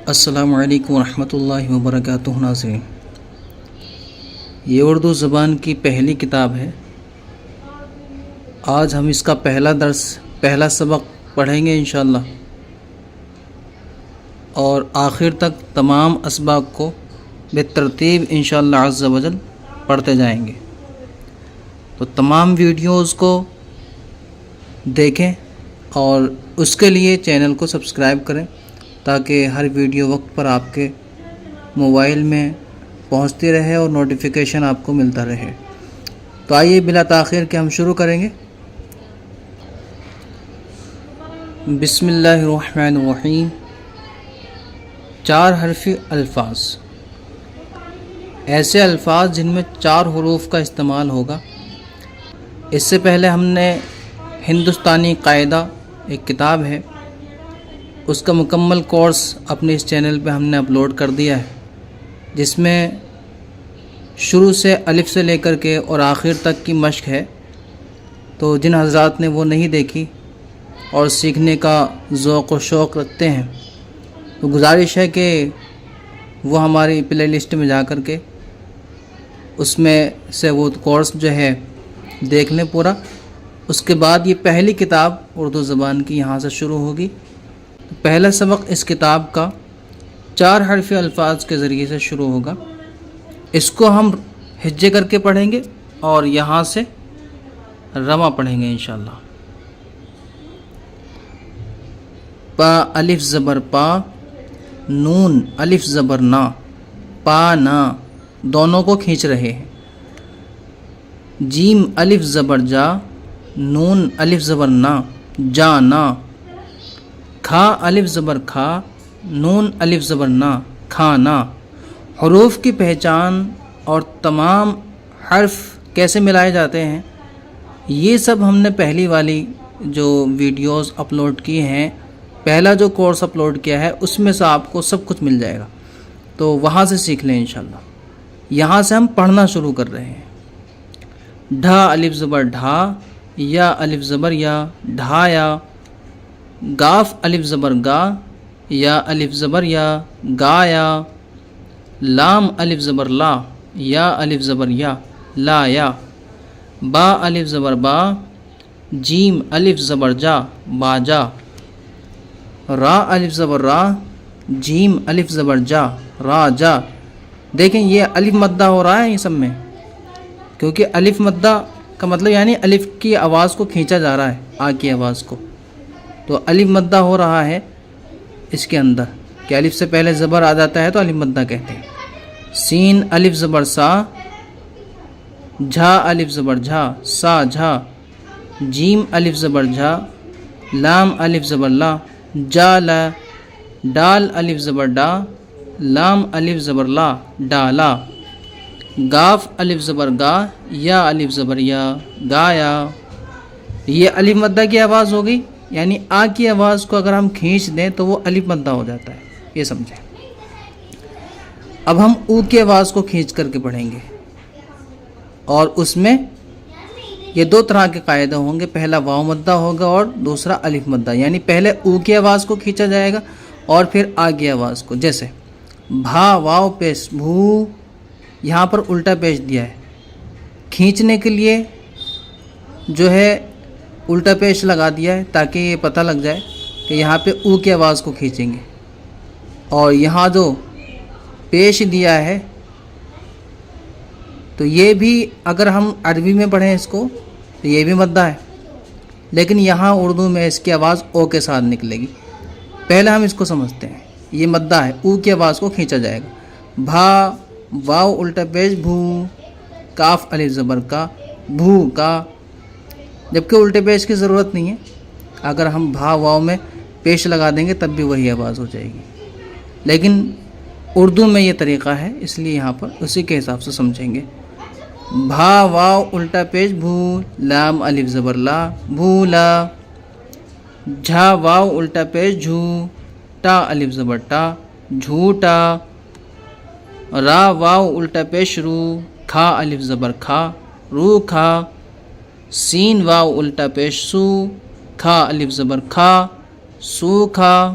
السلام علیکم ورحمۃ اللہ وبرکاتہ ناظرین، یہ اردو زبان کی پہلی کتاب ہے۔ آج ہم اس کا پہلا سبق پڑھیں گے انشاءاللہ، اور آخر تک تمام اسباق کو بالترتیب انشاءاللہ عز و جل پڑھتے جائیں گے۔ تو تمام ویڈیوز کو دیکھیں اور اس کے لیے چینل کو سبسکرائب کریں تاکہ ہر ویڈیو وقت پر آپ کے موبائل میں پہنچتی رہے اور نوٹیفیکیشن آپ کو ملتا رہے۔ تو آئیے بلا تاخیر کے ہم شروع کریں گے۔ بسم اللہ الرحمن الرحیم۔ 4 حرفی الفاظ، ایسے الفاظ جن میں 4 حروف کا استعمال ہوگا۔ اس سے پہلے ہم نے ہندوستانی قاعدہ ایک کتاب ہے، اس کا مکمل کورس اپنے اس چینل پہ ہم نے اپلوڈ کر دیا ہے، جس میں شروع سے الف سے لے کر کے اور آخر تک کی مشق ہے۔ تو جن حضرات نے وہ نہیں دیکھی اور سیکھنے کا ذوق و شوق رکھتے ہیں تو گزارش ہے کہ وہ ہماری پلے لسٹ میں جا کر کے اس میں سے وہ کورس جو ہے دیکھ لیں پورا۔ اس کے بعد یہ پہلی کتاب اردو زبان کی یہاں سے شروع ہوگی۔ پہلا سبق اس کتاب کا 4 حرفی الفاظ کے ذریعے سے شروع ہوگا۔ اس کو ہم ہجے کر کے پڑھیں گے اور یہاں سے رواں پڑھیں گے انشاءاللہ۔ پا الف زبر پا، نون الف زبر نا، پا نا دونوں کو کھینچ رہے ہیں۔ جیم الف زبر جا، نون الف زبر نا، جانا۔ کھا الف زبر کھا، نون الف زبر نا، کھانا۔ حروف کی پہچان اور تمام حرف کیسے ملائے جاتے ہیں، یہ سب ہم نے پہلی والی جو ویڈیوز اپلوڈ کی ہیں، پہلا جو کورس اپلوڈ کیا ہے، اس میں سے آپ کو سب کچھ مل جائے گا، تو وہاں سے سیکھ لیں انشاءاللہ۔ یہاں سے ہم پڑھنا شروع کر رہے ہیں۔ ڈھا الف زبر ڈھا، یا الف زبر یا، ڈھایا۔ گاف الف زبر گا، یا الف زبر یا، گایا۔ لام الف زبر لا، یا الف زبر یا، لایا۔ با الف زبر با، جیم الف زبر جا، باجا۔ را الف زبر را، جیم الف زبر جا، راجا۔ دیکھیں یہ الف مدہ ہو رہا ہے یہ سب میں، کیونکہ الف مدہ کا مطلب یعنی الف کی آواز کو کھینچا جا رہا ہے، آ کی آواز کو، تو الف مدہ ہو رہا ہے اس کے اندر کہ الف سے پہلے زبر آ جاتا ہے تو الف مدہ کہتے ہیں۔ سین الف زبر سا، جھا الف زبر جھا، سا جھا۔ جیم الف زبر جھا، لام الف زبر لا، جا لا۔ ڈال الف زبر ڈا، لام الف زبر لا، ڈالا۔ گاف الف زبر گا، یا الف زبر یا، گایا۔ یہ الف مدہ کی آواز ہو گئی، یعنی آ کی آواز کو اگر ہم کھینچ دیں تو وہ الف مدہ ہو جاتا ہے، یہ سمجھیں۔ اب ہم او کی آواز کو کھینچ کر کے پڑھیں گے، اور اس میں یہ 2 طرح کے قاعدے ہوں گے، پہلا واو مدہ ہوگا اور دوسرا الف مدہ، یعنی پہلے او کی آواز کو کھینچا جائے گا اور پھر آ کی آواز کو۔ جیسے بھا واو پیش بھو، یہاں پر الٹا پیش دیا ہے، کھینچنے کے لیے جو ہے الٹا پیش لگا دیا ہے تاکہ یہ پتہ لگ جائے کہ یہاں پہ او کی آواز کو کھینچیں گے، اور یہاں جو پیش دیا ہے تو یہ بھی اگر ہم عربی میں پڑھیں اس کو تو یہ بھی مدہ ہے، لیکن یہاں اردو میں اس کی آواز او کے ساتھ نکلے گی۔ پہلے ہم اس کو سمجھتے ہیں، یہ مدہ ہے، او کی آواز کو کھینچا جائے گا۔ بھا واو الٹا پیش بھو، کاف الف زبر کا، بھو کا، جبکہ الٹے پیش کی ضرورت نہیں ہے، اگر ہم بھا واو میں پیش لگا دیں گے تب بھی وہی آواز ہو جائے گی، لیکن اردو میں یہ طریقہ ہے، اس لیے یہاں پر اسی کے حساب سے سمجھیں گے۔ بھا واو الٹا پیش بھو، لام الف زبر لا، بھولا۔ جھا واو الٹا پیش جھو، ٹا الف زبر ٹا، جھوٹا۔ را واو الٹا پیش رو، کھا الف زبر کھا، روکھا۔ سین واو الٹا پیش سو، کھا الف زبر کھا، سوکھا۔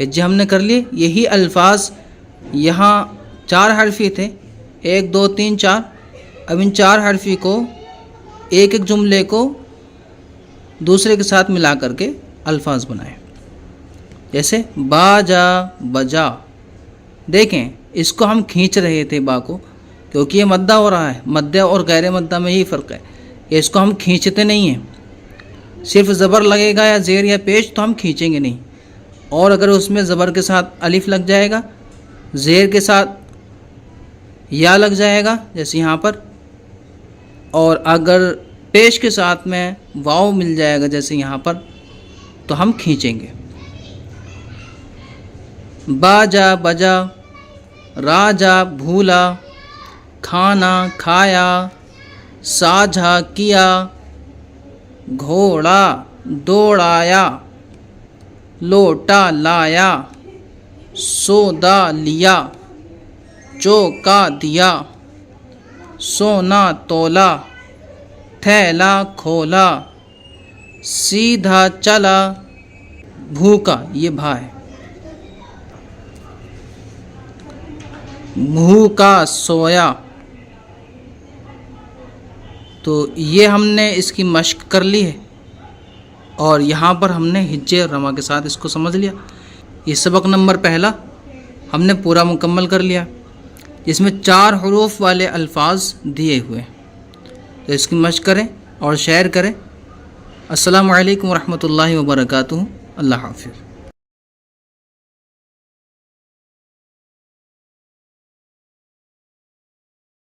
ہجے ہم نے کر لیے. یہی الفاظ یہاں 4 حرفی تھے، 1 2 3 4. اب ان 4 حرفی کو ایک ایک جملے کو دوسرے کے ساتھ ملا کر کے الفاظ بنائیں. جیسے باجا بجا. دیکھیں اس کو ہم کھینچ رہے تھے با کو، کیونکہ یہ مدہ ہو رہا ہے. مدہ اور غیر مدہ میں یہی فرق ہے. اس کو ہم کھینچتے نہیں ہیں. صرف زبر لگے گا یا زیر یا پیش تو ہم کھینچیں گے نہیں. اور اگر اس میں زبر کے ساتھ الف لگ جائے گا، زیر کے ساتھ یا لگ جائے گا جیسے یہاں پر، اور اگر پیش کے ساتھ میں واو مل جائے گا جیسے یہاں پر، تو ہم کھینچیں گے. باجا بجا، راجا بھولا، کھانا کھایا، ساجھا کیا، گھوڑا دوڑایا، لوٹا لایا، سودا لیا، چوکا دیا، سونا تولا، تھیلا کھولا، سیدھا چلا، بھوکا. یہ بھا ہے. بھوکا سویا. تو یہ ہم نے اس کی مشق کر لی ہے، اور یہاں پر ہم نے ہجے اور رما کے ساتھ اس کو سمجھ لیا. یہ سبق نمبر پہلا ہم نے پورا مکمل کر لیا، جس میں 4 حروف والے الفاظ دیے ہوئے. تو اس کی مشق کریں اور شیئر کریں. السلام علیکم ورحمۃ اللہ وبرکاتہ. اللہ حافظ.